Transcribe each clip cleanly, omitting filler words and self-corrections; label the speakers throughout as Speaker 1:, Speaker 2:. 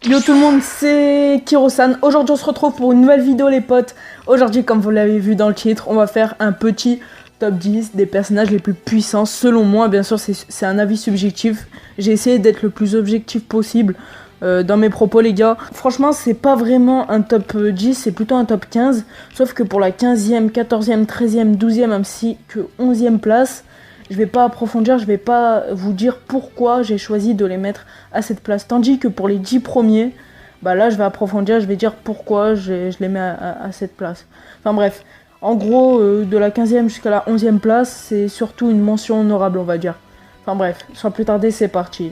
Speaker 1: Yo tout le monde, c'est Kiro-san. Aujourd'hui on se retrouve pour une nouvelle vidéo les potes. Aujourd'hui comme vous l'avez vu dans le titre, on va faire un petit top 10 des personnages les plus puissants. Selon moi, bien sûr c'est un avis subjectif. J'ai essayé d'être le plus objectif possible dans mes propos les gars. Franchement c'est pas vraiment un top 10, c'est plutôt un top 15. Sauf que pour la 15e, 14e, 13e, 12e ainsi que 11e place, je vais pas approfondir, je vais pas vous dire pourquoi j'ai choisi de les mettre à cette place. Tandis que pour les 10 premiers, bah là je vais approfondir, je vais dire pourquoi je les mets à cette place. Enfin bref, en gros, de la 15e jusqu'à la 11e place, c'est surtout une mention honorable on va dire. Enfin bref, sans plus tarder, c'est parti.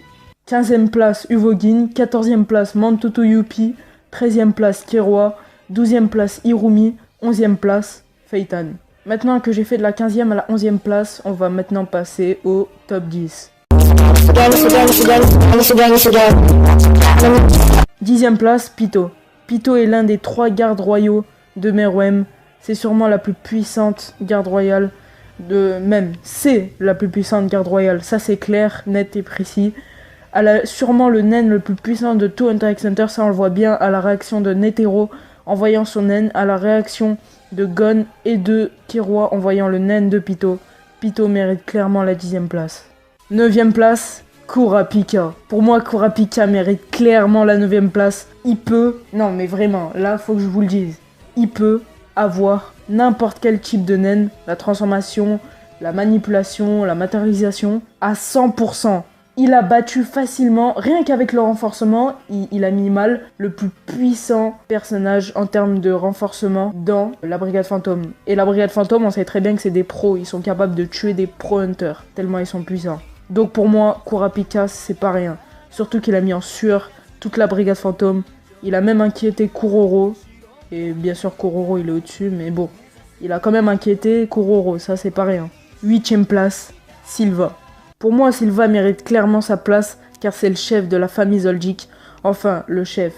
Speaker 1: 15e place Uvogin, 14e place Mantoto Yuppie, 13e place Kiroa, 12e place Irumi, 11e place Feitan. Maintenant que j'ai fait de la 15e à la 11e place, on va maintenant passer au top 10. 10e place, Pito. Pito est l'un des 3 gardes royaux de Meruem. C'est sûrement la plus puissante garde royale c'est la plus puissante garde royale. Ça c'est clair, net et précis. Elle a sûrement le naine le plus puissant de tout Hunter x Hunter. Ça on le voit bien à la réaction de Netero en voyant son naine, à la réaction de Gon et de Kiroa en voyant le naine de Pito. Pito mérite clairement la 10e place. 9e place, Kurapika. Pour moi, Kurapika mérite clairement la 9e place. Il peut, non mais vraiment, là faut que je vous le dise, il peut avoir n'importe quel type de naine, la transformation, la manipulation, la matérialisation, à 100%. Il a battu facilement, rien qu'avec le renforcement, il a mis mal le plus puissant personnage en termes de renforcement dans la Brigade Fantôme. Et la Brigade Fantôme, on sait très bien que c'est des pros, ils sont capables de tuer des pro-hunters, tellement ils sont puissants. Donc pour moi, Kurapika, c'est pas rien. Surtout qu'il a mis en sueur toute la Brigade Fantôme. Il a même inquiété Kuroro. Et bien sûr, Kuroro, il est au-dessus, mais bon. Il a quand même inquiété Kuroro, ça c'est pas rien. 8e place, Sylva. Pour moi, Sylva mérite clairement sa place, car c'est le chef de la famille Zoldyck. Enfin, le chef.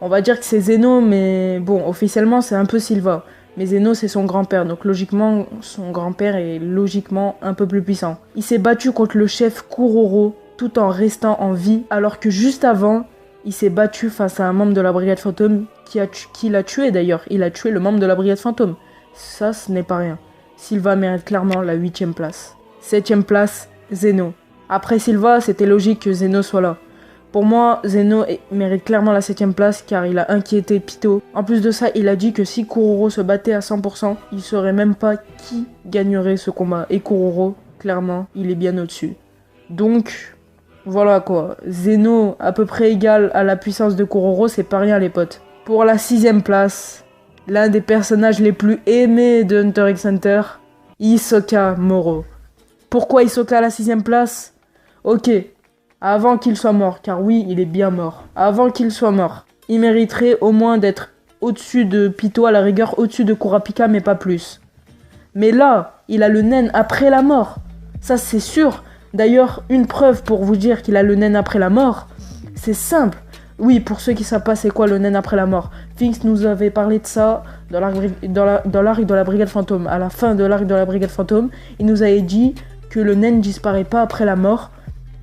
Speaker 1: On va dire que c'est Zeno, mais bon, officiellement, c'est un peu Sylva. Mais Zeno, c'est son grand-père, donc logiquement, son grand-père est logiquement un peu plus puissant. Il s'est battu contre le chef Kuroro, tout en restant en vie, alors que juste avant, il s'est battu face à un membre de la Brigade Fantôme, qui l'a tué d'ailleurs. Il a tué le membre de la Brigade Fantôme. Ça, ce n'est pas rien. Sylva mérite clairement la 8e place. 7e place, Zeno. Après Sylva, c'était logique que Zeno soit là. Pour moi, Zeno mérite clairement la 7e place car il a inquiété Pito. En plus de ça, il a dit que si Kuroro se battait à 100%, il saurait même pas qui gagnerait ce combat. Et Kuroro, clairement, il est bien au-dessus. Donc, voilà quoi. Zeno, à peu près égal à la puissance de Kuroro, c'est pas rien les potes. Pour la 6e place, l'un des personnages les plus aimés de Hunter x Hunter, Hisoka Moro. Pourquoi Hisoka à la 6e place? Ok, avant qu'il soit mort, car oui, il est bien mort. Avant qu'il soit mort, il mériterait au moins d'être au-dessus de Pito, à la rigueur au-dessus de Kurapika, mais pas plus. Mais là, il a le naine après la mort. Ça, c'est sûr. D'ailleurs, une preuve pour vous dire qu'il a le naine après la mort, c'est simple. Oui, pour ceux qui savent pas c'est quoi le naine après la mort. Finks nous avait parlé de ça dans l'arc de la Brigade Fantôme. À la fin de l'arc de la Brigade Fantôme, il nous avait dit que le naine disparaît pas après la mort.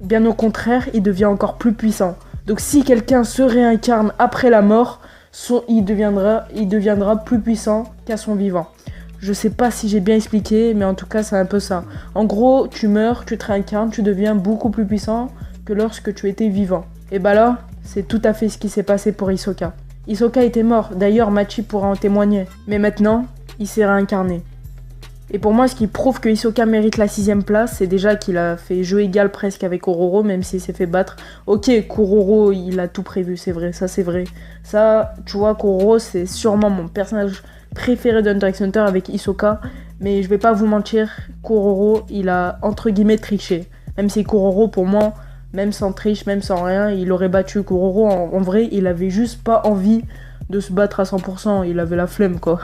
Speaker 1: Bien au contraire, il devient encore plus puissant. Donc si quelqu'un se réincarne après la mort, il deviendra plus puissant qu'à son vivant. Je sais pas si j'ai bien expliqué, mais en tout cas c'est un peu ça. En gros, tu meurs, tu te réincarnes, tu deviens beaucoup plus puissant que lorsque tu étais vivant. Et bah là, c'est tout à fait ce qui s'est passé pour Hisoka. Hisoka était mort, d'ailleurs Machi pourra en témoigner. Mais maintenant, il s'est réincarné. Et pour moi, ce qui prouve que Hisoka mérite la 6e place, c'est déjà qu'il a fait jeu égal presque avec Kuroro, même s'il s'est fait battre. Ok, Kuroro, il a tout prévu, c'est vrai, ça c'est vrai. Ça, tu vois, Kuroro, c'est sûrement mon personnage préféré d'Hunter x Hunter avec Hisoka. Mais je vais pas vous mentir, Kuroro, il a entre guillemets triché. Même si Kuroro, pour moi, même sans triche, même sans rien, il aurait battu Kuroro. En vrai, il avait juste pas envie de se battre à 100%, il avait la flemme quoi.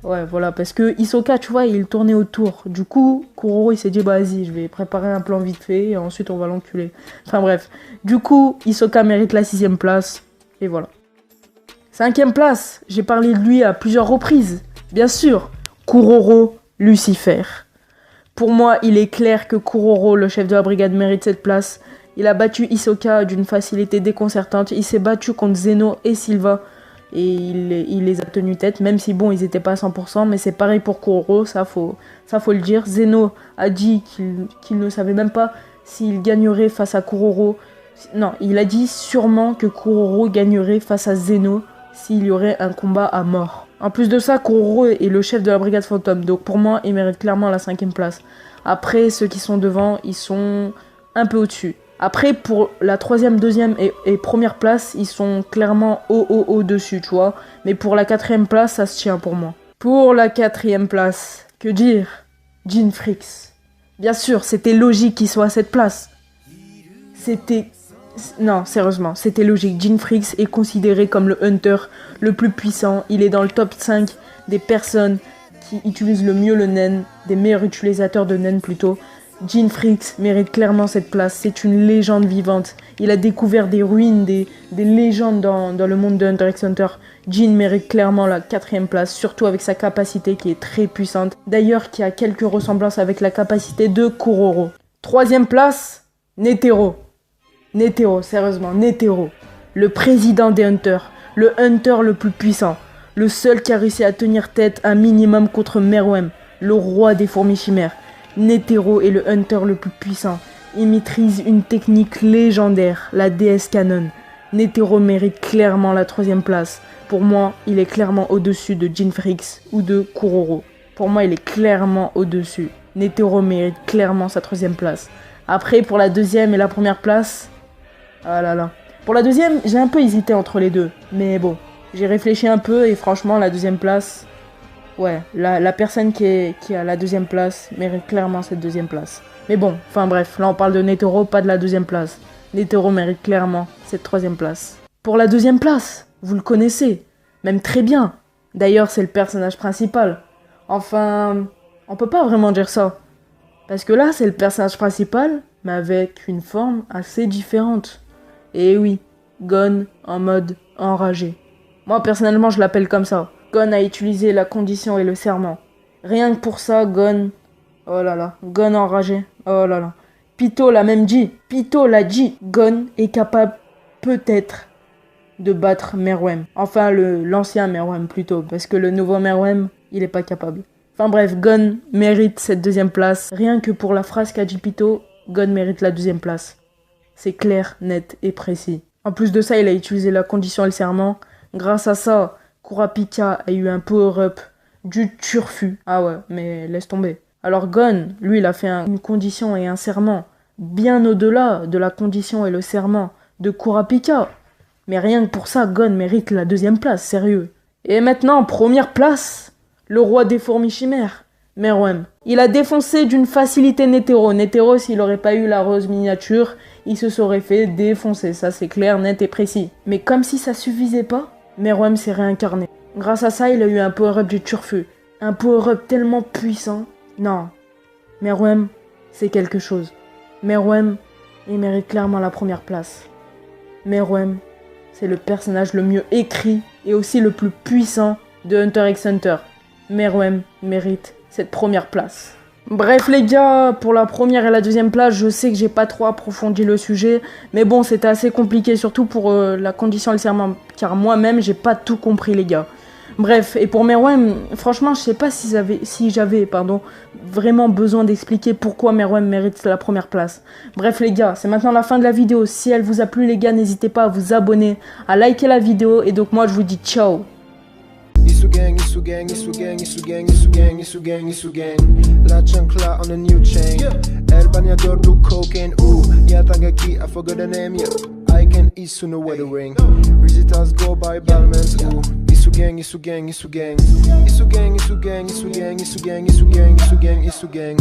Speaker 1: Ouais, voilà, parce que Hisoka, tu vois, il tournait autour. Du coup, Kuroro, il s'est dit, bah vas-y, je vais préparer un plan vite fait, et ensuite on va l'enculer. Enfin bref. Du coup, Hisoka mérite la 6e place, et voilà. 5e place, j'ai parlé de lui à plusieurs reprises. Bien sûr, Kuroro Lucifer. Pour moi, il est clair que Kuroro, le chef de la brigade, mérite cette place. Il a battu Hisoka d'une facilité déconcertante. Il s'est battu contre Zeno et Silva. Et il les a tenus tête, même si bon, ils étaient pas à 100%. Mais c'est pareil pour Kuroro, ça faut le dire. Zeno a dit qu'il ne savait même pas s'il gagnerait face à Kuroro. Non, il a dit sûrement que Kuroro gagnerait face à Zeno s'il y aurait un combat à mort. En plus de ça, Kuroro est le chef de la brigade fantôme. Donc pour moi, il mérite clairement la 5e place. Après, ceux qui sont devant, ils sont un peu au-dessus. Après, pour la 3e, 2e et 1re place, ils sont clairement au-dessus, tu vois. Mais pour la 4e place, ça se tient pour moi. Pour la 4e place, que dire? Jin Fricks. Bien sûr, c'était logique qu'il soit à cette place. Non, sérieusement, c'était logique. Jin Fricks est considéré comme le hunter le plus puissant. Il est dans le top 5 des personnes qui utilisent le mieux le nen, des meilleurs utilisateurs de nen plutôt. Jin Fricks mérite clairement cette place. C'est une légende vivante. Il a découvert des ruines, des légendes dans le monde de Hunter x Hunter. Jin mérite clairement la 4e place, surtout avec sa capacité qui est très puissante. D'ailleurs, qui a quelques ressemblances avec la capacité de Kuroro. 3e place, Netero. Netero, sérieusement, Netero. Le président des Hunters. Le Hunter le plus puissant. Le seul qui a réussi à tenir tête un minimum contre Meruem, le roi des fourmis chimères. Netero est le Hunter le plus puissant. Il maîtrise une technique légendaire, la déesse canon. Netero mérite clairement la 3e place. Pour moi, il est clairement au-dessus de Jin Fricks ou de Kuroro. Pour moi, il est clairement au-dessus. Netero mérite clairement sa 3e place. Après, pour la 2e et la 1re place... Ah là là. Pour la 2e, j'ai un peu hésité entre les deux. Mais bon, j'ai réfléchi un peu et franchement, la 2e place... Ouais, la personne qui a la 2e place mérite clairement cette 2e place. Mais bon, enfin bref, là on parle de Netero, pas de la 2e place. Netero mérite clairement cette 3e place. Pour la 2e place, vous le connaissez, même très bien. D'ailleurs, c'est le personnage principal. Enfin, on peut pas vraiment dire ça. Parce que là, c'est le personnage principal, mais avec une forme assez différente. Et oui, Gon en mode enragé. Moi, personnellement, je l'appelle comme ça. Gon a utilisé la condition et le serment. Rien que pour ça, Gon... Oh là là, Gon enragé. Oh là là. Pitou l'a même dit. Pitou l'a dit. Gon est capable, peut-être, de battre Meruem. Enfin, l'ancien Meruem plutôt. Parce que le nouveau Meruem, il est pas capable. Enfin bref, Gon mérite cette 2e place. Rien que pour la phrase qu'a dit Pitou, Gon mérite la 2e place. C'est clair, net et précis. En plus de ça, il a utilisé la condition et le serment. Grâce à ça... Kurapika a eu un power-up du turfu. Ah ouais, mais laisse tomber. Alors Gon, lui, il a fait une condition et un serment bien au-delà de la condition et le serment de Kurapika. Mais rien que pour ça, Gon mérite la 2e place, sérieux. Et maintenant, 1re place, le roi des fourmis chimères, Meruem. Il a défoncé d'une facilité Netero. Netero, s'il aurait pas eu la rose miniature, il se serait fait défoncer. Ça, c'est clair, net et précis. Mais comme si ça suffisait pas, Meruem s'est réincarné. Grâce à ça, il a eu un power-up du turfu. Un power-up tellement puissant. Non. Meruem, c'est quelque chose. Meruem, il mérite clairement la 1re place. Meruem, c'est le personnage le mieux écrit et aussi le plus puissant de Hunter x Hunter. Meruem mérite cette 1re place. Bref les gars, pour la 1re et la 2e place, je sais que j'ai pas trop approfondi le sujet, mais bon, c'était assez compliqué, surtout pour la condition et le serment, car moi-même, j'ai pas tout compris les gars. Bref, et pour Meruem, franchement, je sais pas si j'avais vraiment besoin d'expliquer pourquoi Meruem mérite la 1re place. Bref les gars, c'est maintenant la fin de la vidéo. Si elle vous a plu les gars, n'hésitez pas à vous abonner, à liker la vidéo, et donc moi je vous dis ciao.
Speaker 2: Isu gang, Isu gang, Isu gang, Isu gang, Isu gang, Isu gang, Isu gang. La chancla on a new chain. El bañador do cocaine. Ooh, Yatagaki, I forgot the name. Yeah, I can Isu no weathering. Visitors go by Balmens. Ooh, Isu gang, Isu gang, Isu gang. Isu gang, Isu gang, Isu gang, Isu gang, Isu gang, Isu gang, Isu gang.